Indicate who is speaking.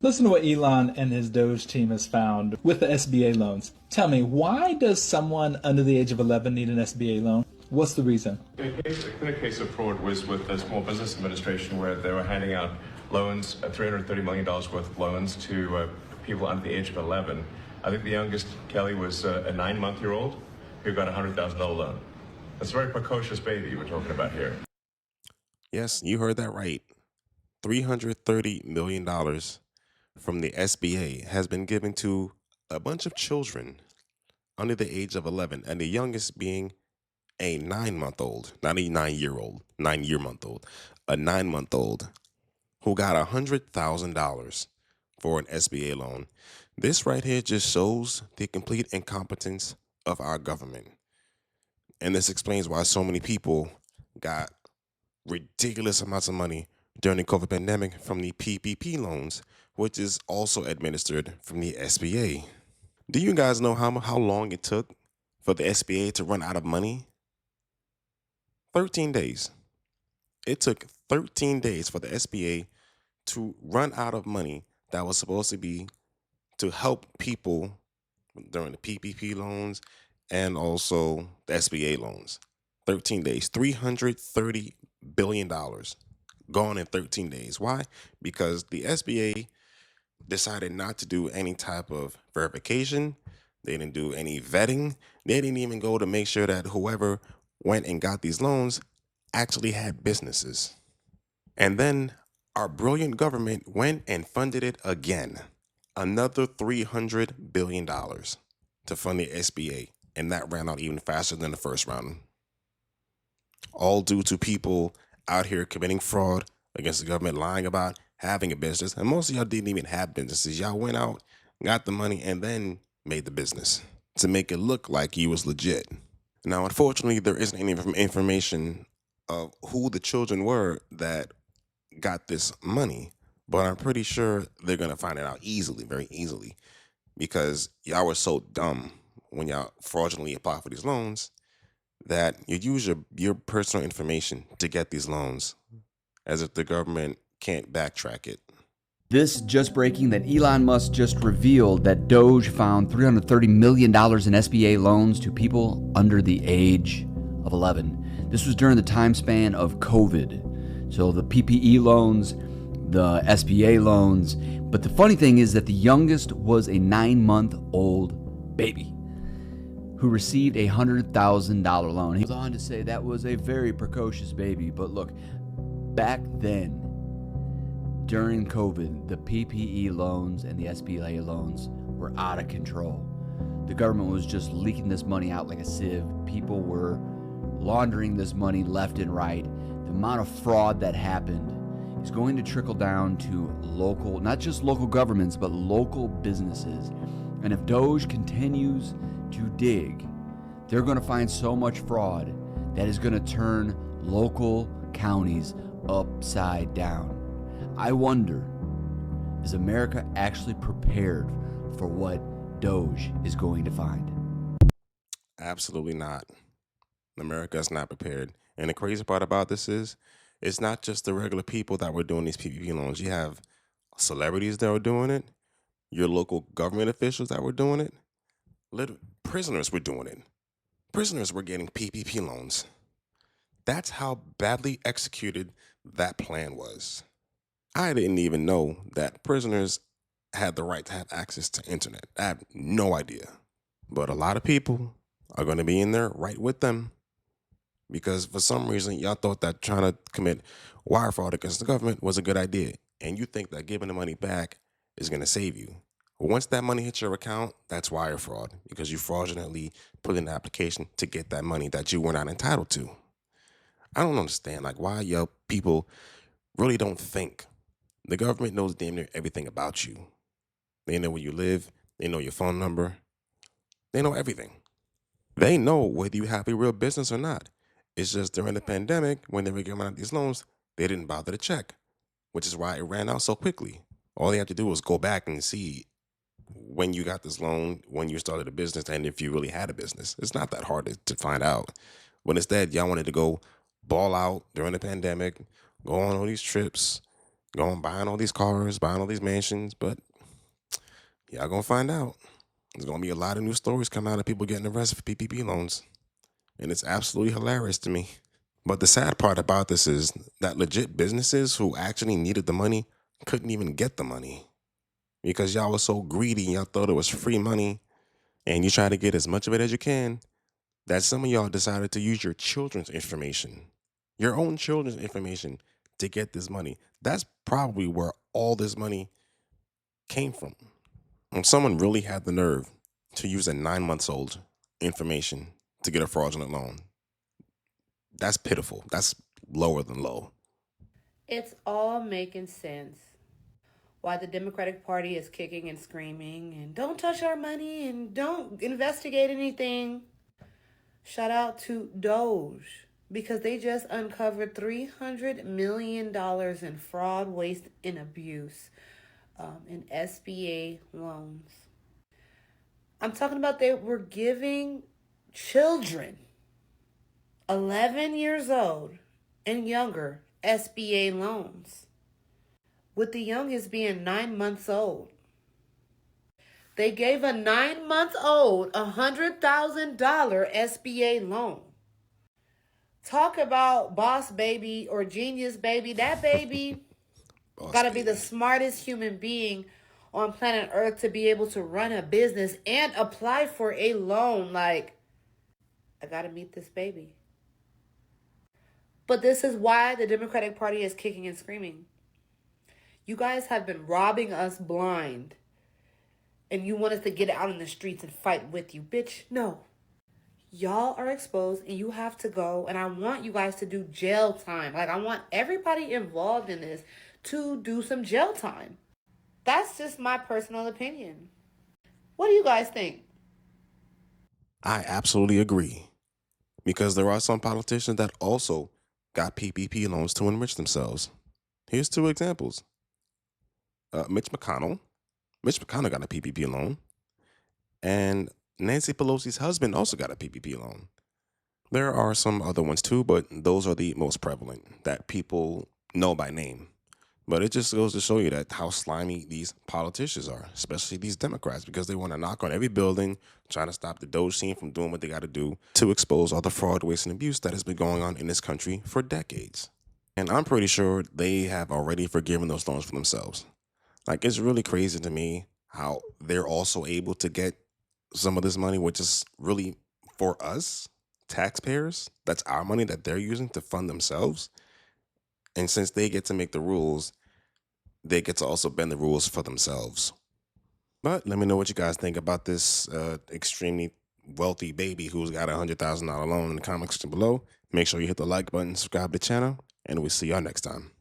Speaker 1: Listen to what Elon and his DOGE team has found with the SBA loans. Tell me, why does someone under the age of 11 need an SBA loan? What's the reason?
Speaker 2: A clear case of fraud was with the Small Business Administration, where they were handing out loans, $330 million worth of loans to people under the age of 11. I think the youngest, Kelly, was a 9-month-old who got a $100,000 loan. That's a very precocious baby we're talking about here.
Speaker 3: Yes, you heard that right. $330 million from the SBA has been given to a bunch of children under the age of 11, and the youngest being a 9-month-old, not a 9-year-old, 9-year-month-old, a 9-month-old who got $100,000 for an SBA loan. This right here just shows the complete incompetence of our government. And this explains why so many people got ridiculous amounts of money during the COVID pandemic from the PPP loans, which is also administered from the SBA. Do you guys know how long it took for the SBA to run out of money? 13 days. It took 13 days for the SBA to run out of money that was supposed to be to help people during the PPP loans and also the SBA loans. 13 days, $330 billion gone in 13 days. Why? Because the SBA decided not to do any type of verification. They didn't do any vetting. They didn't even go to make sure that whoever went and got these loans actually had businesses. And then our brilliant government went and funded it again. Another $300 billion to fund the SBA. And that ran out even faster than the first round. All due to people out here committing fraud against the government, lying about having a business. And most of y'all didn't even have businesses. Y'all went out, got the money, and then made the business to make it look like you was legit. Now, unfortunately, there isn't any information of who the children were that got this money, but I'm pretty sure they're going to find it out easily, very easily, because y'all were so dumb when y'all fraudulently apply for these loans that you use your personal information to get these loans, as if the government can't backtrack it.
Speaker 4: This just breaking that Elon Musk just revealed that DOGE found $330 million in SBA loans to people under the age of 11. This was during the time span of COVID. So the PPE loans, the SBA loans. But the funny thing is that the youngest was a 9-month-old baby who received a $100,000 loan. He goes on to say that was a very precocious baby. But look, back then, during COVID, the PPE loans and the SBA loans were out of control. The government was just leaking this money out like a sieve. People were laundering this money left and right. The amount of fraud that happened is going to trickle down to local, not just local governments, but local businesses. And if DOGE continues to dig, they're going to find so much fraud that is going to turn local counties upside down. I wonder, is America actually prepared for what DOGE is going to find?
Speaker 3: Absolutely not. America is not prepared. And the crazy part about this is, it's not just the regular people that were doing these PPP loans. You have celebrities that were doing it, your local government officials that were doing it, prisoners were doing it. Prisoners were getting PPP loans. That's how badly executed that plan was. I didn't even know that prisoners had the right to have access to internet. I have no idea. But a lot of people are going to be in there right with them, because for some reason y'all thought that trying to commit wire fraud against the government was a good idea. And you think that giving the money back is going to save you. Once that money hits your account, that's wire fraud, because you fraudulently put in the application to get that money that you were not entitled to. I don't understand, like, why y'all people really don't think. The government knows damn near everything about you. They know where you live. They know your phone number. They know everything. They know whether you have a real business or not. It's just during the pandemic, when they were giving out these loans, they didn't bother to check, which is why it ran out so quickly. All they have to do is go back and see when you got this loan, when you started a business, and if you really had a business. It's not that hard to find out. But instead, y'all wanted to go ball out during the pandemic, go on all these trips, going buying all these cars, buying all these mansions, but y'all gonna find out. There's gonna be a lot of new stories coming out of people getting arrested for PPP loans. And it's absolutely hilarious to me. But the sad part about this is that legit businesses who actually needed the money couldn't even get the money because y'all was so greedy and y'all thought it was free money and you try to get as much of it as you can that some of y'all decided to use your children's information, your own children's information to get this money. That's probably where all this money came from. When someone really had the nerve to use a 9-month-old information to get a fraudulent loan, that's pitiful. That's lower than low.
Speaker 5: It's all making sense. Why the Democratic Party is kicking and screaming and don't touch our money and don't investigate anything. Shout out to DOGE because they just uncovered $300 million in fraud, waste, and abuse in SBA loans. I'm talking about they were giving children 11 years old and younger SBA loans, with the youngest being 9 months old. They gave a 9-month-old $100,000 SBA loan. Talk about boss baby or genius baby. That baby gotta be the smartest human being on planet Earth to be able to run a business and apply for a loan. Like, I gotta meet this baby. But this is why the Democratic Party is kicking and screaming. You guys have been robbing us blind. And you want us to get out in the streets and fight with you. Bitch, no. Y'all are exposed and you have to go. And I want you guys to do jail time. Like, I want everybody involved in this to do some jail time. That's just my personal opinion. What do you guys think?
Speaker 3: I absolutely agree. Because there are some politicians that also got PPP loans to enrich themselves. Here's 2 examples. Mitch McConnell got a PPP loan. And Nancy Pelosi's husband also got a PPP loan. There are some other ones too, but those are the most prevalent that people know by name. But it just goes to show you that how slimy these politicians are, especially these Democrats, because they want to knock on every building, trying to stop the DOGE team from doing what they got to do to expose all the fraud, waste, and abuse that has been going on in this country for decades. And I'm pretty sure they have already forgiven those loans for themselves. Like, it's really crazy to me how they're also able to get some of this money, which is really for us, taxpayers. That's our money that they're using to fund themselves. And since they get to make the rules, they get to also bend the rules for themselves. But let me know what you guys think about this extremely wealthy baby who's got a $100,000 loan in the comment section below. Make sure you hit the like button, subscribe to the channel, and we'll see y'all next time.